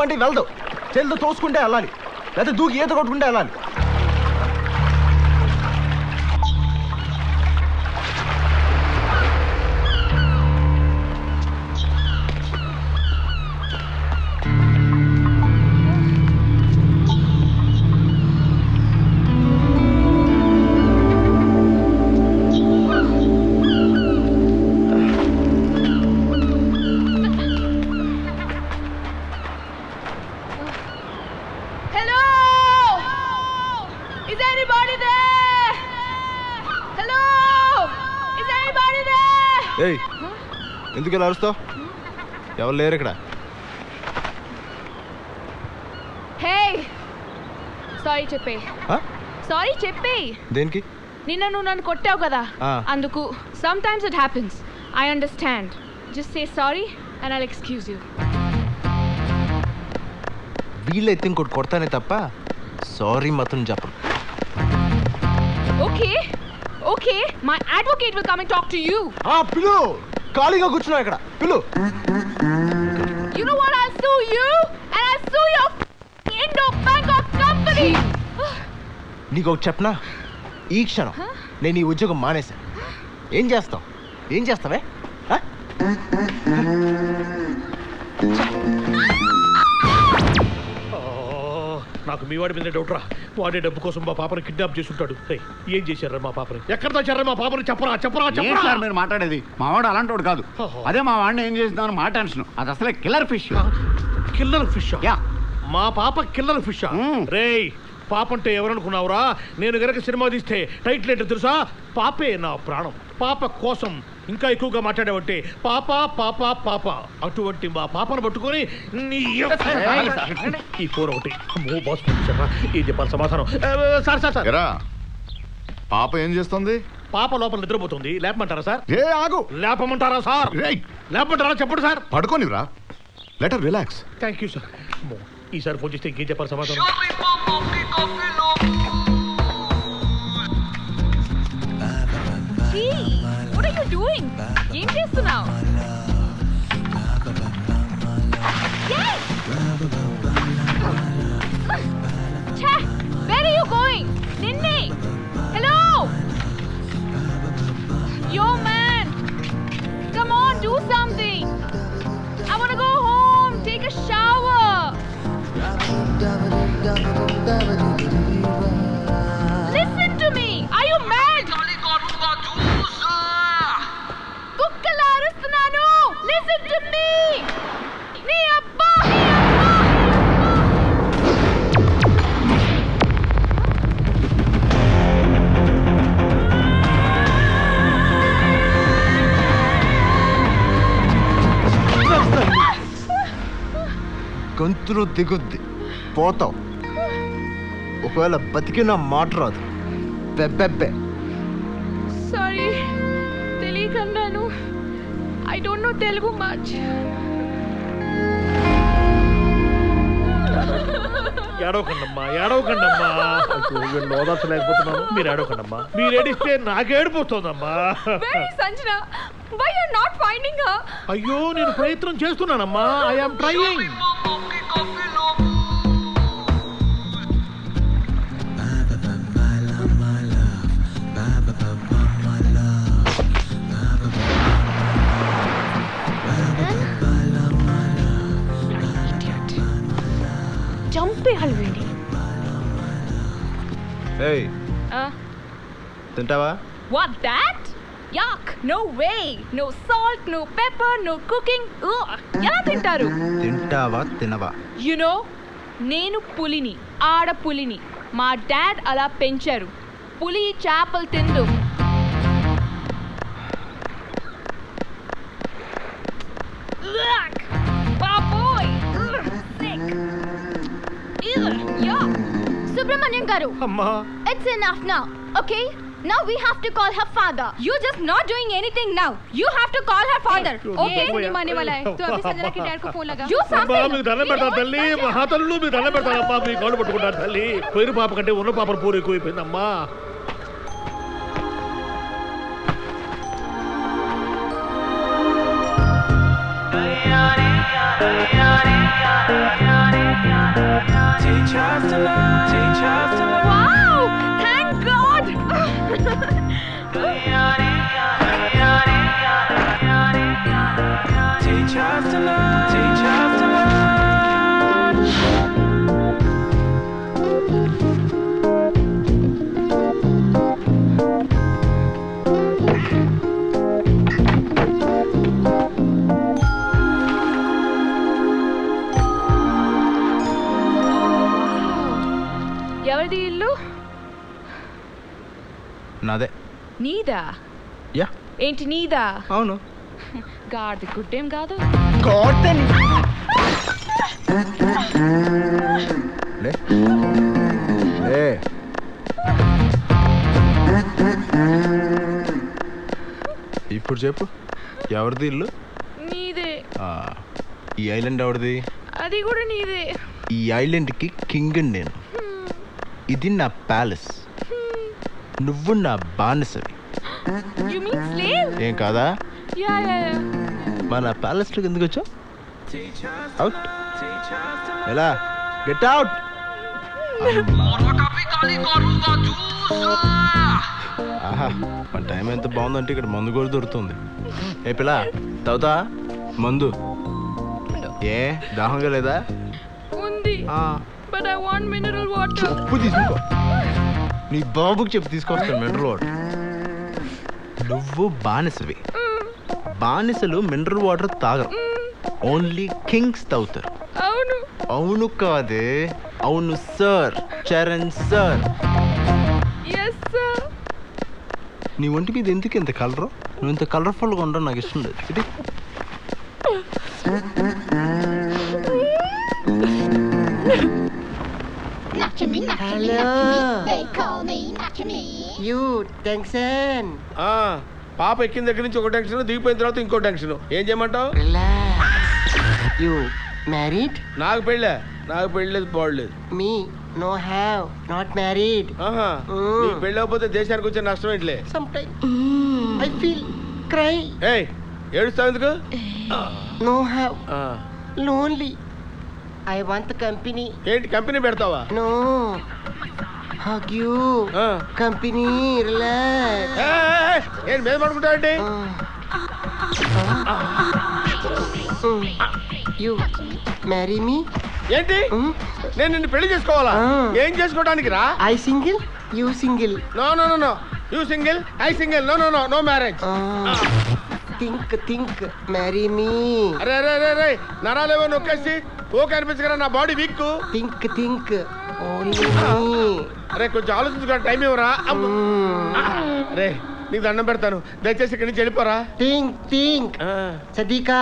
అంటే వెళ్దు, చెల్లితో తోసుకుంటే వెళ్ళాలి, లేకపోతే దూకి ఈత కొట్టుకుంటే వెళ్ళాలి. ఏయ్, ఎందుకు ఇలా అరుస్తావు? ఎవరు లేరు ఇక్కడ. సారీ చెప్పే. దేనికి? నిన్న నువ్వు నన్ను కొట్టావు కదా, అందుకు. Some times it happens, I understand. Just say sorry and I'll excuse you. వీళ్ళైతే ఇంకోటి కొడతానే తప్ప సారీ మాత్రం చెప్పను. Okay okay, my advocate will come and talk to you. పిలు, ఖాళీగా కూర్చున్నావు ఇక్కడ. పిలు. You know what? I'll sue you and I'll sue your Indo-Bangkok company. నీకు ఒకటి చెప్పనా? ఈ క్షణం నేను ఈ ఉద్యోగం మానేశాను. ఏం చేస్తావు? ఏం చేస్తావే? నాకు మీ వాడి మీద డౌట్ రా. వాడే డబ్బు కోసం మా పాపని కిడ్నాప్ చేసి ఉంటాడు. ఏం చేశారా మా పాపని? ఎక్కడ తెచ్చారా మా పాపని? చెప్పరా చెప్పరా చెప్పరా. మీరు మాట్లాడేది మా వాడు అలాంటి వాడు కాదు. అదే మా వాడిని ఏం చేస్తున్నాను మా టెన్షన్. అది అసలే కిల్లర్ ఫిష్. Killer fish? మా పాప కిల్లర్ ఫిష్? రేయ్, పాప అంటే ఎవరనుకున్నావురా? నేను గనక సినిమా తీస్తే టైటిల్ ఏంటో తెలుసా? పాపే నా ప్రాణం. పాప కోసం ఇంకా ఎక్కువగా మాట్లాడేవంటే పాప పాప పాప. అటువంటి మా పాపను పట్టుకొని ఈ ఫోన్ ఒకటి బాస్ ఏం చెప్పాలి సమాధానం? సార్ సార్ సార్, పాప ఏం చేస్తుంది? పాప లోపల నిద్రపోతుంది. లేపమంటారా సార్? ఆగు. లేపమంటారా సార్? లేపమంటారా? చెప్పండి సార్. పడుకోనివ్వరా. Let her relax. Thank you sir. ఈసారి ఫోన్ చేస్తే ఇంకేం చెప్పాలి సమాధానం? What are you doing? ఏం చేస్తున్నావు? Where are you going? నిన్నే. Hello. Yo man, come on, do something. I want to go home, take a shower. Listen to me. Are you mad? కుక్కలా అరుస్తున్నాను. Listen to me. నీ అబ్బా, గొంతులు దిగుద్ది, పోతావు. ఒకవేళ బతికిన మాట రాదు. బెబ్బెబ్బే. సారీ, తెలియకన్నాను. I don't know Telugu much. ఏడవకండమ్మా, ఏడవకండమ్మా. ఓదార్చలేకపోతున్నాను. మీరు ఏడవకండమ్మా. మీరు ఏడిస్తే నాకేడిపోతుందమ్మా. Sanjana, why you are not finding her? అయ్యో, నేను ప్రయత్నం చేస్తున్నానమ్మా. I am trying. చంపేయాలి. తింటావా? What that? Yuck! No way! No salt, no pepper, no cooking. ఎలా తింటారు? తింటావా తినవా? You know, నేను పులిని, ఆడ పులిని. మా డాడ్ అలా పెంచారు. పులి చేపలు తిందు. బాబోయ్, sick. Subramaniam garu, అమ్మా, it's enough now, okay? Now we have to call her father. You just not doing anything now. You have to call her father. Okay? नहीं मानने वाला है. तो अभी संजना के डैड को फोन लगा. You something. మీకు దండం పెడతా తల్లి. మహాతల్లు మీకు దండం పెడతానమ్మా. మీ కాళ్ళు పట్టుకుంటాను తల్లి. పోయిన పాప కంటే ఉన్న పాపను పూర ఎక్కువైపోయిందమ్మా. Wow! Thank God! ఎవరిది ఇల్లు? నాదే. నీదా? యా. ఏంటి నీదా? అవును. గాడిది గుడ్డేం కాదు. లే లే. ఇప్పుడు చెప్పు, ఎవరిది ఇల్లు? నీదే. ఈ ఐలాండ్ ఎవరిది? అది కూడా నీదే. ఈ ఐలాండ్కి కింగ్ నేను. ఇది నా ప్యాలెస్, నువ్వు నా బానిసవి. You mean slave? ఏం కాదా? Yeah. మన ప్యాలెస్లోకి ఎందుకు వచ్చావు? అవుట్. ఎలా? Get out. ఆహా, మన టైం ఎంత బాగుందంటే ఇక్కడ మందు కూడా దొరుకుతుంది. ఏ పిల్ల, తాగుతా మందు? ఏ దాహంగా లేదా? ఉంది. But I want mineral water. చెప్పు తీసుకో. నీ బాబుకి చెప్పు తీసుకొస్తాను మినరల్ వాటర్. నువ్వు బానిసవి. బానిసలు మినరల్ వాటర్ తాగరు, ఓన్లీ కింగ్స్ తాగుతారు. అవును. అవును కాదే, అవును sir, Charan sir. Yes sir. నీ ఒంటి మీద ఎందుకు ఇంత కలరు? నువ్వు ఇంత కలర్ఫుల్గా ఉండడం నాకు ఇష్టం లేదు. ఇది పాప ఎక్కిన దగ్గర నుంచి ఒక టెన్షన్, దిగిపోయిన తర్వాత ఇంకో టెన్షన్. ఏం చేయమంటావు? You married? నాకు పెళ్ళలేదు పోవలేదు. Me no have, not married. నీకు పెళ్ళి అవ్వకపోతే దేశానికి వచ్చే నష్టం ఏంటిలే. Sometimes I feel cry. ఏయ్, ఏడుస్తావు ఎందుకు? No have, lonely. I want the company. ఏంటి కంపెనీ పెడతావా? No, hug you. Company, relax. ఏంటి మీద పడుకుంటావండి? You marry me? ఏంటి? నేను నిన్ను పెళ్లి చేసుకోవాలా? ఏం చేసుకోవడానికి రా? I single, you single. No. You single, I single. No marriage. Think, marry me. అరే నరాలేవో నొక్కేసి ఓకే అనిపించగల నా body weak. Think, only me. అరే కొంచెం ఆలోచించుకో, టైం ఇవ్వరా? అరే నీకు దండం పెడతాను, దయచేసి ఇక్కడి నుంచి వెళ్ళిపోరా. Think. Sadika.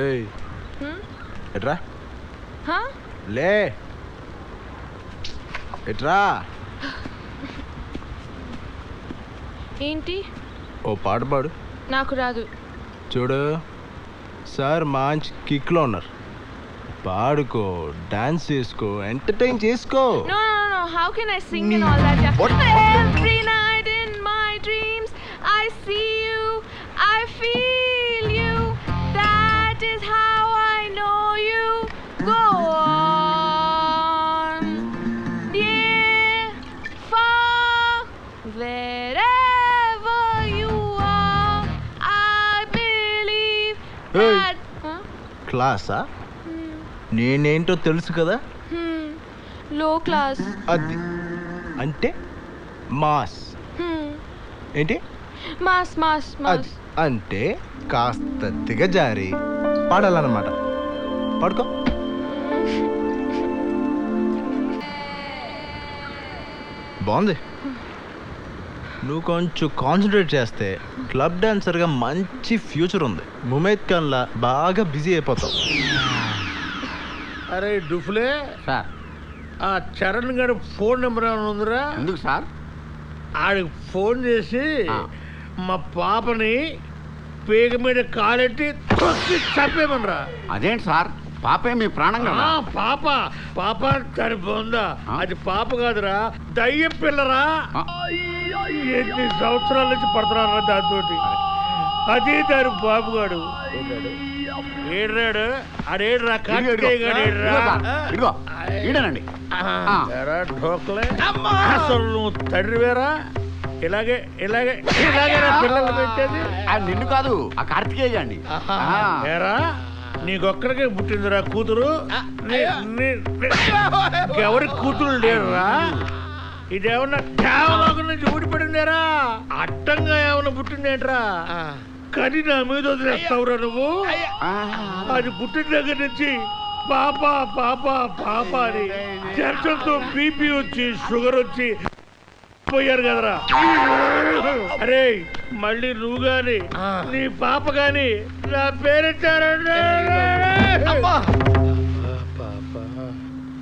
ఏయ్, ఎట్రా Huh? లే, ఎట్రా. ఏంటి? ఓ పాట పాడు. నాకు రాదు. చూడు సార్, మంచి కిక్లో ఉన్నారు. పాడుకో, డాన్స్ చేసుకో, ఎంటర్టైన్ చేసుకో. No. How can I sing and all that? What? Every night in my dreams, I see you, I feel you. That is how I know you. Go on, yeah, far, wherever you are. I believe that. క్లాసా? నేనేంటో తెలుసు కదా. Low class. అది అంటే mass. ఏంటి? Mass. అంటే కాస్త దిగజారి పాడాలన్నమాట. పాడుకో. బాగుంది. నువ్వు కొంచెం కాన్సన్ట్రేట్ చేస్తే క్లబ్ డాన్సర్గా మంచి ఫ్యూచర్ ఉంది. ముమైత్ ఖాన్లా బాగా బిజీ అయిపోతావు. అరే డుఫ్లే సార్, ఆ చరణ్ గారి ఫోన్ నెంబర్ ఏమైనా ఉందిరా? ఎందుకు సార్? ఆడికి ఫోన్ చేసి మా పాపని పేగ మీద కాలెట్టి తొక్కి చంపేమనరా. అదేంటి సార్, పాపే మీ ప్రాణం కదా. పాప పాప దాని బొందా, అది పాప కాదురా, దయ్యం పిల్లరా. ఎన్ని సంవత్సరాల నుంచి పడుతున్నారా దాంతో. అది దాని బాబుగాడు ఏడ్రాడు, అడేడ్రా ఇదిగో ఈడనండి. ఢోక్లే అసలు నువ్వు తండ్రివేరా? ఇలాగే ఇలాగే ఇలాగే పిల్లలు పెట్టేది. నిన్ను కాదు, ఆ కార్తికేయ అండి. ఏరా నీకొక్కడికే పుట్టిందిరా కూతురు? ఎవరికి కూతురు లేరురా? ఇదేమన్నా కేవలం నుంచి ఊడిపడిందేరా? అడ్డంగా ఏమన్నా పుట్టిందేంట్రా? కని నా మీద వదిలేస్తావురా నువ్వు? అది పుట్టిన దగ్గర నుంచి పాప పాప పాప అని టెన్షన్తో బీపీ వచ్చి షుగర్ వచ్చి పోయారు కదరా. అరే మళ్ళీ నువ్వు గాని నీ పాప గాని నా పేరెట్టారంటే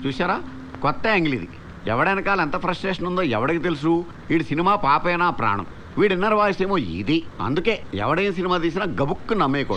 చూసారా, కొత్త యాంగిల్ ఇది. ఎవడెనకాల ఎంత ఫ్రస్ట్రేషన్ ఉందో ఎవడికి తెలుసు. వీడి సినిమా పాపేనా ప్రాణం, వీడి ఇన్నర్ వాయిస్ ఏమో ఇది. అందుకే ఎవడేం సినిమా తీసినా గబుక్కు నమ్మేయకూడదు.